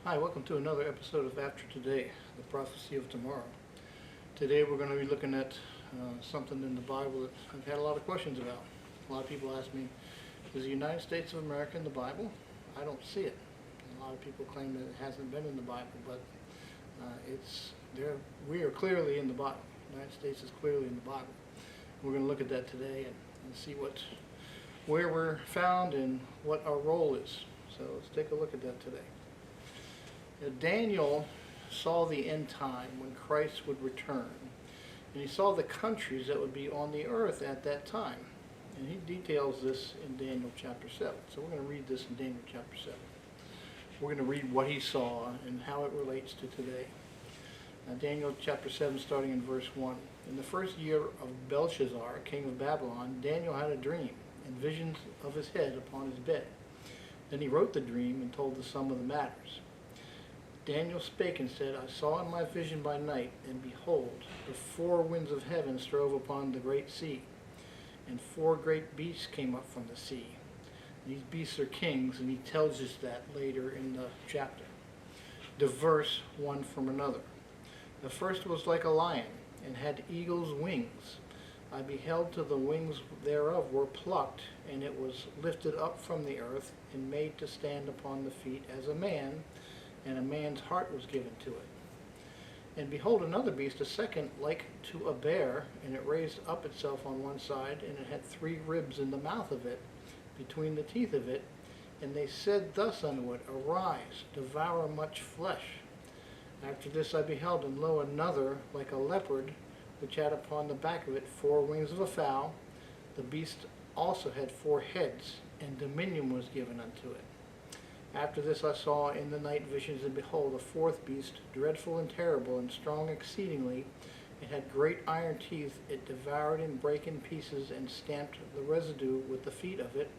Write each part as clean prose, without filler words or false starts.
Hi, welcome to another episode of After Today, the Prophecy of Tomorrow. Today we're going to be looking at something in the Bible that I've had a lot of questions about. A lot of people ask me, is the United States of America in the Bible? I don't see it. A lot of people claim that it hasn't been in the Bible, but it's there. We are clearly in the Bible. The United States is clearly in the Bible. We're going to look at that today and see where we're found and what our role is. So let's take a look at that today. Daniel saw the end time when Christ would return, and he saw the countries that would be on the earth at that time. And he details this in Daniel chapter 7. So we're going to read this in Daniel chapter 7. We're going to read what he saw and how it relates to today. Daniel chapter 7, starting in verse 1. In the first year of Belshazzar, king of Babylon, Daniel had a dream and visions of his head upon his bed. Then he wrote the dream and told the sum of the matters. Daniel spake and said, I saw in my vision by night, and behold, the four winds of heaven strove upon the great sea, and four great beasts came up from the sea. These beasts are kings, and he tells us that later in the chapter, diverse one from another. The first was like a lion, and had eagle's wings. I beheld till the wings thereof were plucked, and it was lifted up from the earth, and made to stand upon the feet as a man, and a man's heart was given to it. And behold, another beast, a second, like to a bear, and it raised up itself on one side, and it had three ribs in the mouth of it, between the teeth of it. And they said thus unto it, Arise, devour much flesh. After this I beheld, and lo, another, like a leopard, which had upon the back of it four wings of a fowl. The beast also had four heads, and dominion was given unto it. After this I saw in the night visions, and behold, a fourth beast, dreadful and terrible, and strong exceedingly. It had great iron teeth. It devoured and brake in pieces, and stamped the residue with the feet of it.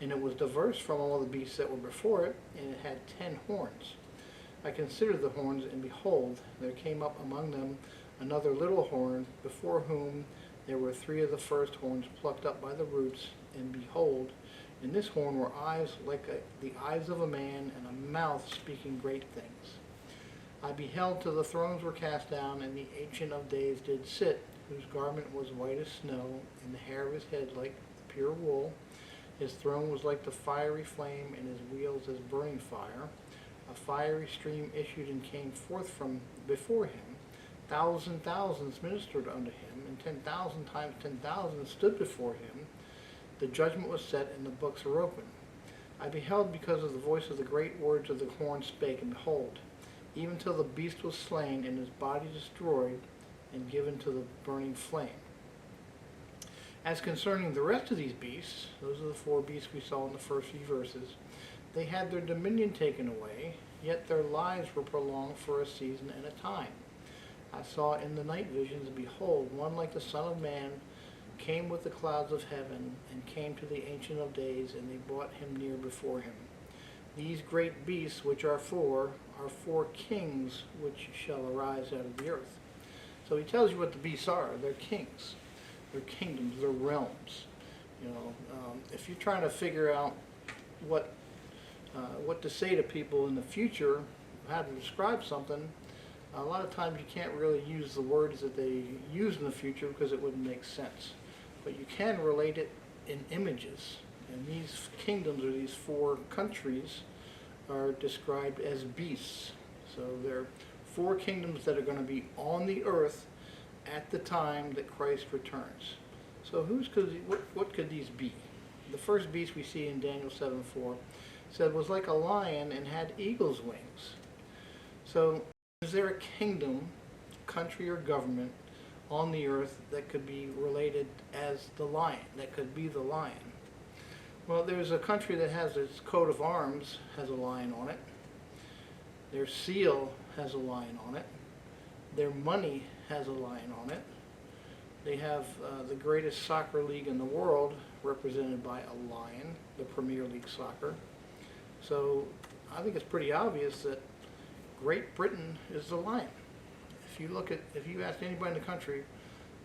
And it was diverse from all the beasts that were before it, and it had 10 horns. I considered the horns, and behold, there came up among them another little horn, before whom there were three of the first horns plucked up by the roots. And behold, in this horn were eyes like the eyes of a man, and a mouth speaking great things. I beheld till the thrones were cast down, and the Ancient of Days did sit, whose garment was white as snow, and the hair of his head like pure wool. His throne was like the fiery flame, and his wheels as burning fire. A fiery stream issued and came forth from before him. Thousands ministered unto him, and 10,000 times 10,000 stood before him. The judgment was set, and the books were opened. I beheld because of the voice of the great words of the horn spake, and behold, even till the beast was slain, and his body destroyed, and given to the burning flame. As concerning the rest of these beasts, those are the four beasts we saw in the first few verses, they had their dominion taken away, yet their lives were prolonged for a season and a time. I saw in the night visions, and behold, one like the Son of Man came with the clouds of heaven, and came to the Ancient of Days, and they brought him near before him. These great beasts, which are four kings, which shall arise out of the earth. So he tells you what the beasts are. They're kings, they're kingdoms, they're realms. If you're trying to figure out what to say to people in the future, how to describe something, a lot of times you can't really use the words that they use in the future because it wouldn't make sense. But you can relate it in images. And these kingdoms, or these four countries, are described as beasts. So they're four kingdoms that are going to be on the earth at the time that Christ returns. So what could these be? The first beast we see in Daniel 7:4 said was like a lion and had eagle's wings. So is there a kingdom, country, or government on the earth that could be related as the lion, that could be the lion? Well, there's a country that has its coat of arms has a lion on it. Their seal has a lion on it. Their money has a lion on it. They have the greatest soccer league in the world represented by a lion, the Premier League soccer. So I think it's pretty obvious that Great Britain is the lion. If you asked anybody in the country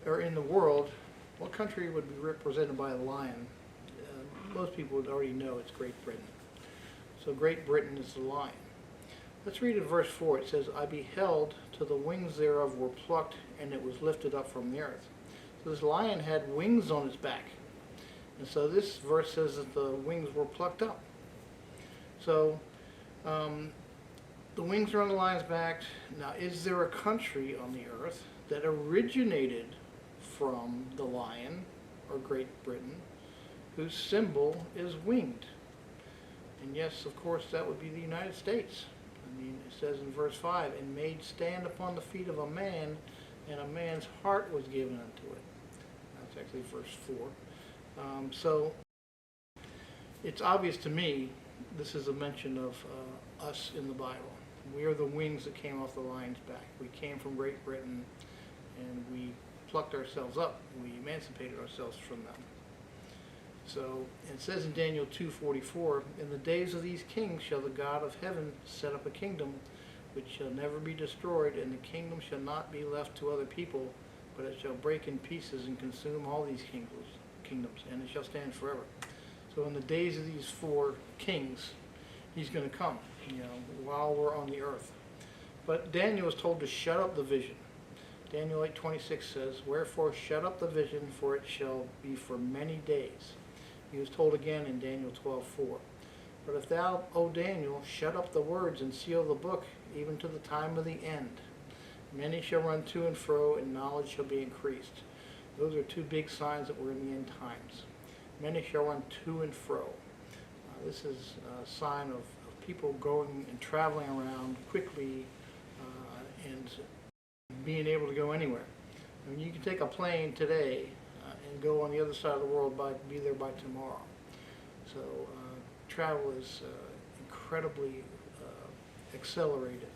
or in the world, what country would be represented by a lion, most people would already know it's Great Britain. So Great Britain is the lion. Let's read in verse 4. It says, I beheld till the wings thereof were plucked, and it was lifted up from the earth. So this lion had wings on its back. And so this verse says that the wings were plucked up. So the wings are on the lion's back. Now, is there a country on the earth that originated from the lion, or Great Britain, whose symbol is winged? And yes, of course, that would be the United States. I mean, it says in verse 5, and made stand upon the feet of a man, and a man's heart was given unto it. That's actually verse 4. So it's obvious to me this is a mention of us in the Bible. We are the wings that came off the lion's back. We came from Great Britain, and we plucked ourselves up. We emancipated ourselves from them. So it says in Daniel 2:44, in the days of these kings shall the God of heaven set up a kingdom which shall never be destroyed, and the kingdom shall not be left to other people, but it shall break in pieces and consume all these kingdoms, and it shall stand forever. So in the days of these four kings, he's going to come, while we're on the earth. But Daniel was told to shut up the vision. Daniel 8:26 says, wherefore shut up the vision, for it shall be for many days. He was told again in Daniel 12:4. But if thou, O Daniel, shut up the words and seal the book, even to the time of the end, many shall run to and fro, and knowledge shall be increased. Those are two big signs that we're in the end times. Many shall run to and fro. This is a sign of people going and traveling around quickly and being able to go anywhere. I mean, you can take a plane today and go on the other side of the world, be there by tomorrow. So travel is incredibly accelerated.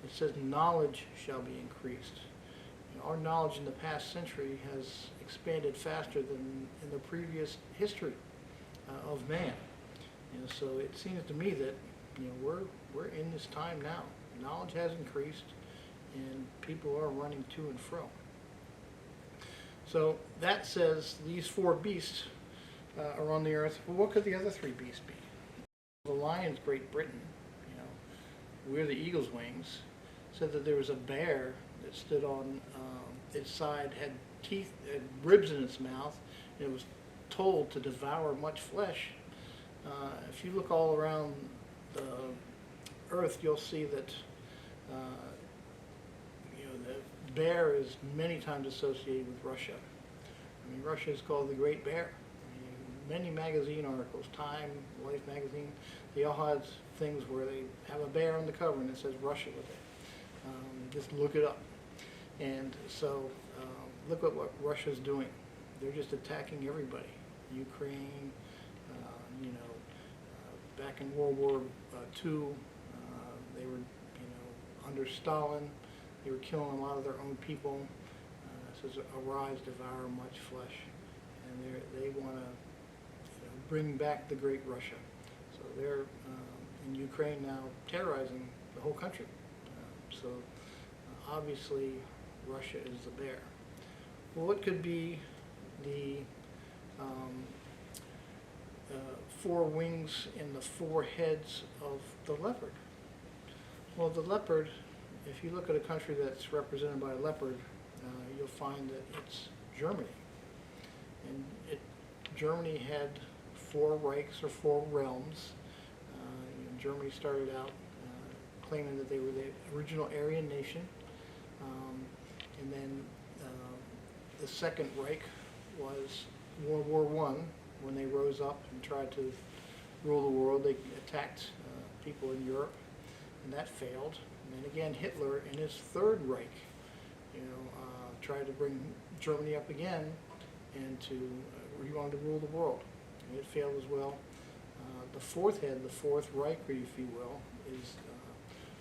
It says knowledge shall be increased. Our knowledge in the past century has expanded faster than in the previous history of man. So it seems to me that we're in this time now. Knowledge has increased, and people are running to and fro. So that says these four beasts are on the earth. Well, what could the other three beasts be? The lion's Great Britain. We're the eagle's wings. Said that there was a bear that stood on its side, had teeth, had ribs in its mouth, and it was told to devour much flesh. If you look all around the earth, you'll see that the bear is many times associated with Russia. I mean, Russia is called the Great Bear. Many magazine articles, Time, Life magazine, they all have things where they have a bear on the cover and it says Russia with it. Just look it up. And so look at what Russia's doing. They're just attacking everybody. Ukraine, back in World War II, they were, under Stalin, they were killing a lot of their own people. It says, arise, devour much flesh. And they want to bring back the great Russia. So they're in Ukraine now terrorizing the whole country. So obviously Russia is the bear. Well, what could be the four wings and the four heads of the leopard? Well, the leopard, if you look at a country that's represented by a leopard, you'll find that it's Germany. And Germany had four Reichs, or four realms. Germany started out claiming that they were the original Aryan nation. And then the Second Reich was World War I, when they rose up and tried to rule the world. They attacked people in Europe, and that failed. And then again, Hitler in his Third Reich, tried to bring Germany up again, and he wanted to rule the world. And it failed as well. The fourth head, the Fourth Reich, if you will, is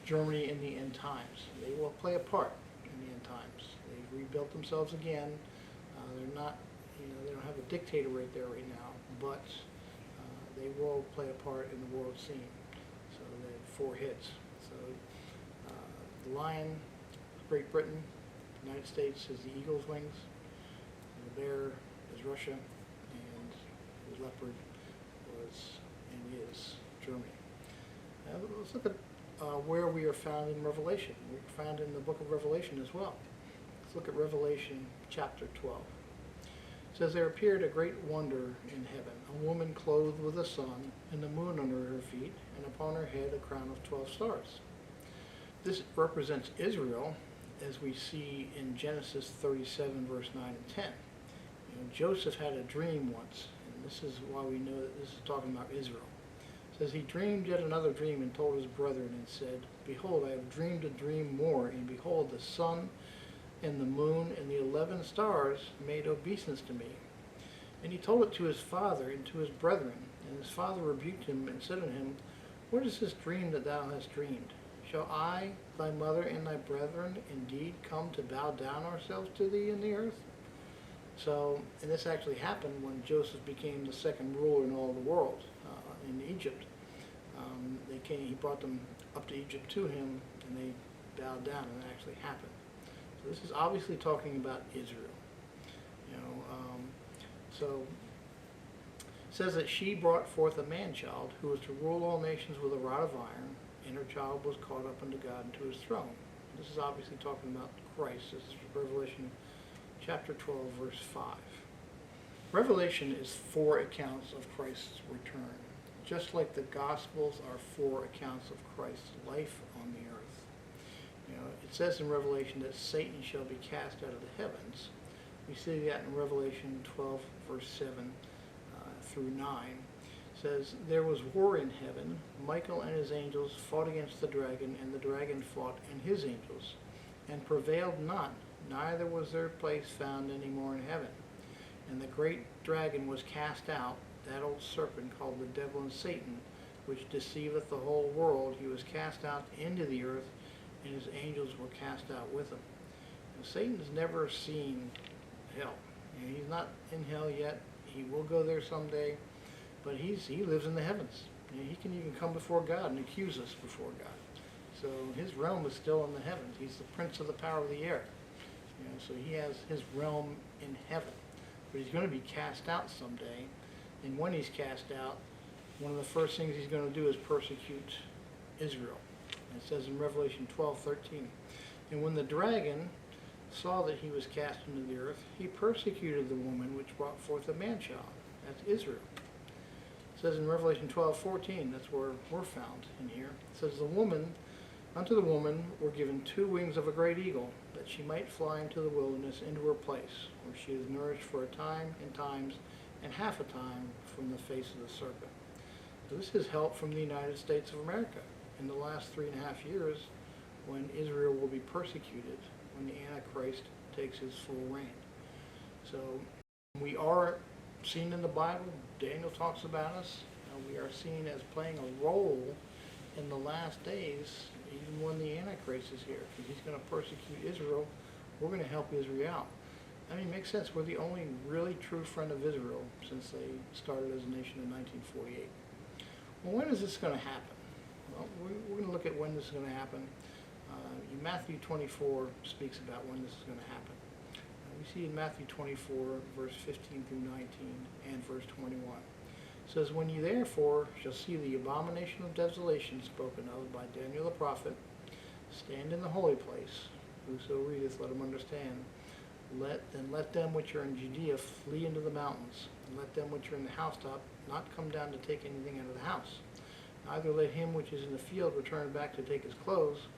Germany in the end times. They will play a part in the end times. They've rebuilt themselves again. They're not, they don't have a dictator right there right now, but they will play a part in the world scene. So they have four heads. So the lion, Great Britain, the United States is the eagle's wings, and the bear is Russia, and the leopard was and is Germany. Now let's look at where we are found in Revelation. We're found in the book of Revelation as well. Let's look at Revelation chapter 12. It says, there appeared a great wonder in heaven, a woman clothed with the sun, and the moon under her feet, and upon her head a crown of 12 stars. This represents Israel, as we see in Genesis 37, verse 9 and 10. Joseph had a dream once, and this is why we know that this is talking about Israel. It says, he dreamed yet another dream and told his brethren and said, behold, I have dreamed a dream more, and behold, the sun and the moon and the 11 stars made obeisance to me. And he told it to his father and to his brethren. And his father rebuked him and said unto him, what is this dream that thou hast dreamed? Shall I, thy mother, and thy brethren indeed come to bow down ourselves to thee in the earth? So, and this actually happened when Joseph became the second ruler in all the world, in Egypt. He brought them up to Egypt to him, and they bowed down, and it actually happened. So this is obviously talking about Israel. So it says that she brought forth a man-child who was to rule all nations with a rod of iron, and her child was caught up unto God and to his throne. This is obviously talking about Christ. This is Revelation chapter 12, verse 5. Revelation is 4 accounts of Christ's return, just like the Gospels are 4 accounts of Christ's life on the earth. It says in Revelation that Satan shall be cast out of the heavens. We see that in Revelation 12, verse 7 through 9. It says, there was war in heaven. Michael and his angels fought against the dragon, and the dragon fought and his angels, and prevailed not, neither was their place found any more in heaven. And the great dragon was cast out, that old serpent called the devil and Satan, which deceiveth the whole world. He was cast out into the earth, and his angels were cast out with him. Satan's never seen hell. He's not in hell yet. He will go there someday, but he lives in the heavens. He can even come before God and accuse us before God. So his realm is still in the heavens. He's the prince of the power of the air. So he has his realm in heaven. But he's going to be cast out someday. And when he's cast out, one of the first things he's going to do is persecute Israel. It says in Revelation 12:13, and when the dragon saw that he was cast into the earth, he persecuted the woman which brought forth a man-child. That's Israel. It says in Revelation 12:14, that's where we're found in here. It says, unto the woman were given 2 wings of a great eagle, that she might fly into the wilderness, into her place, where she is nourished for a time and times and half a time from the face of the serpent. So this is help from the United States of America in the last 3.5 years, when Israel will be persecuted, when the Antichrist takes his full reign. So we are seen in the Bible. Daniel talks about us. We are seen as playing a role in the last days, even when the Antichrist is here, because he's going to persecute Israel. We're going to help Israel out. I mean, it makes sense. We're the only really true friend of Israel since they started as a nation in 1948. Well, when is this going to happen? Well, we're going to look at when this is going to happen. Matthew 24 speaks about when this is going to happen. We see in Matthew 24, verse 15 through 19, and verse 21. It says, when ye therefore shall see the abomination of desolation spoken of by Daniel the prophet, stand in the holy place. Whoso readeth, let him understand. Let them which are in Judea flee into the mountains, and let them which are in the housetop not come down to take anything out of the house. Neither let him which is in the field return back to take his clothes,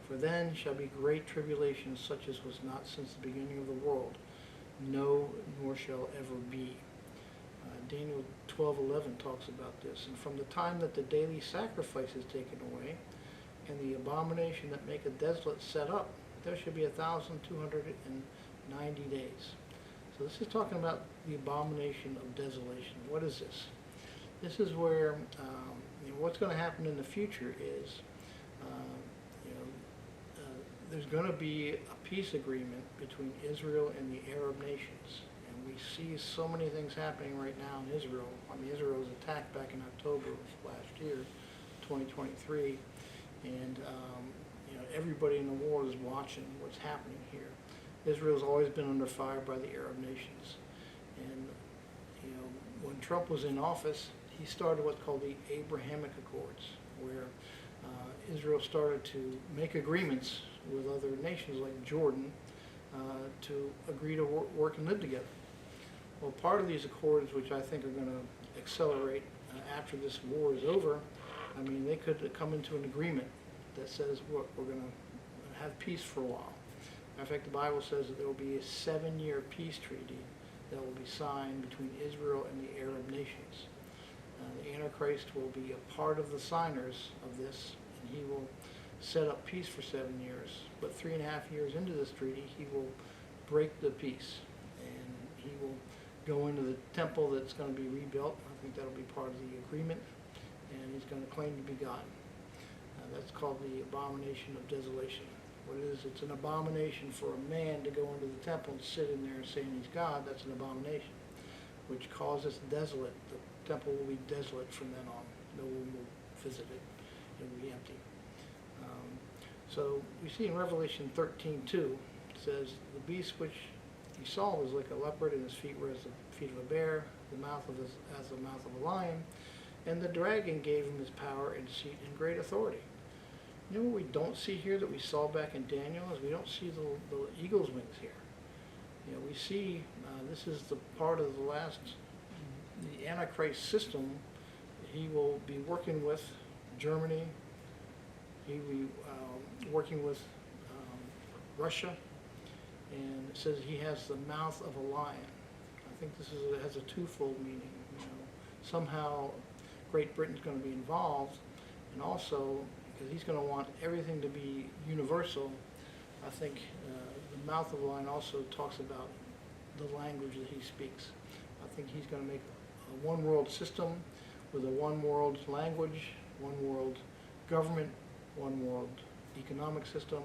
for then shall be great tribulation, such as was not since the beginning of the world, no, nor shall ever be. Daniel 12:11 talks about this. And from the time that the daily sacrifice is taken away, and the abomination that maketh desolate set up, there shall be 1,290 days. So this is talking about the abomination of desolation. What is this? This is where what's going to happen in the future is there's going to be a peace agreement between Israel and the Arab nations. And we see so many things happening right now in Israel. I mean, Israel was attacked back in October of last year, 2023. And everybody in the world is watching what's happening here. Israel's always been under fire by the Arab nations. And when Trump was in office, he started what's called the Abrahamic Accords, where Israel started to make agreements with other nations like Jordan to agree to work and live together. Well, part of these accords, which I think are going to accelerate after this war is over, I mean, they could come into an agreement that says, look, we're going to have peace for a while. In fact, the Bible says that there will be a 7-year peace treaty that will be signed between Israel and the Arab nations. The Antichrist will be a part of the signers of this, and he will set up peace for 7 years. But 3.5 years into this treaty, he will break the peace, and he will go into the temple that's going to be rebuilt. I think that'll be part of the agreement, and he's going to claim to be God. That's called the abomination of desolation. What it is, it's an abomination for a man to go into the temple and sit in there saying he's God. That's an abomination, which causes desolate. The temple will be desolate from then on. No one will visit it. It will be empty. So we see in Revelation 13:2, it says, the beast which he saw was like a leopard, and his feet were as the feet of a bear, the mouth of his, as the mouth of a lion, and the dragon gave him his power and seat and great authority. You know what we don't see here that we saw back in Daniel is we don't see the eagle's wings here. You know, we see this is the part of the Antichrist system. He will be working with Germany. He will be working with Russia, and it says he has the mouth of a lion. I think this has a twofold meaning. You know, somehow Great Britain's going to be involved, and also because he's going to want everything to be universal. I think the mouth of the lion also talks about the language that he speaks. I think he's going to make a one world system with a one world language, one world government, one world economic system,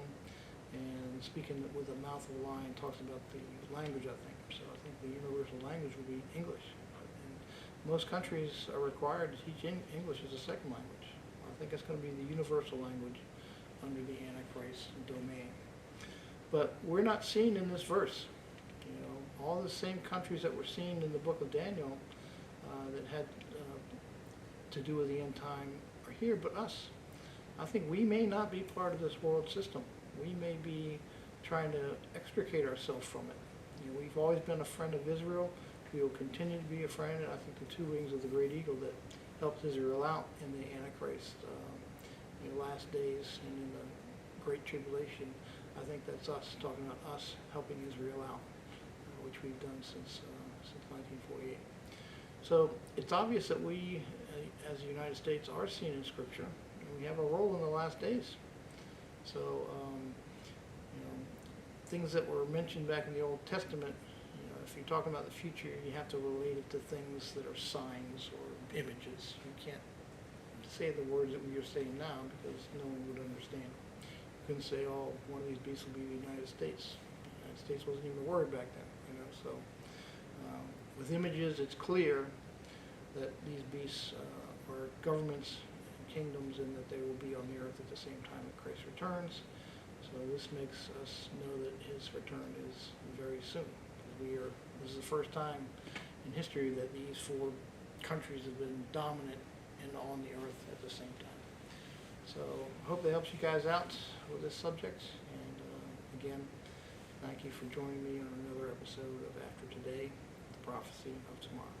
and speaking with the mouth of the lion talks about the language, I think. So I think the universal language will be English. And most countries are required to teach English as a second language. I think it's going to be the universal language under the Antichrist domain. But we're not seen in this verse. You know, all the same countries that were seen in the book of Daniel that had to do with the end time are here, but us. I think we may not be part of this world system. We may be trying to extricate ourselves from it. You know, we've always been a friend of Israel. We will continue to be a friend. And I think the two wings of the great eagle that helped Israel out in the Antichrist in the last days and in the Great Tribulation, I think that's us, talking about us helping Israel out, which we've done since 1948. So it's obvious that we, as the United States, are seen in Scripture, and we have a role in the last days. So, you know, things that were mentioned back in the Old Testament, you know, if you're talking about the future, you have to relate it to things that are signs or images. You can't say the words that we are saying now because no one would understand. You couldn't say, oh, one of these beasts will be the United States. The United States wasn't even a word back then, you know. So, with images, it's clear that these beasts are governments and kingdoms, and that they will be on the earth at the same time that Christ returns. So this makes us know that his return is very soon. This is the first time in history that these four countries have been dominant and on the earth at the same time. So I hope that helps you guys out with this subject. And again, thank you for joining me on another episode of After Today, the Prophecy of Tomorrow.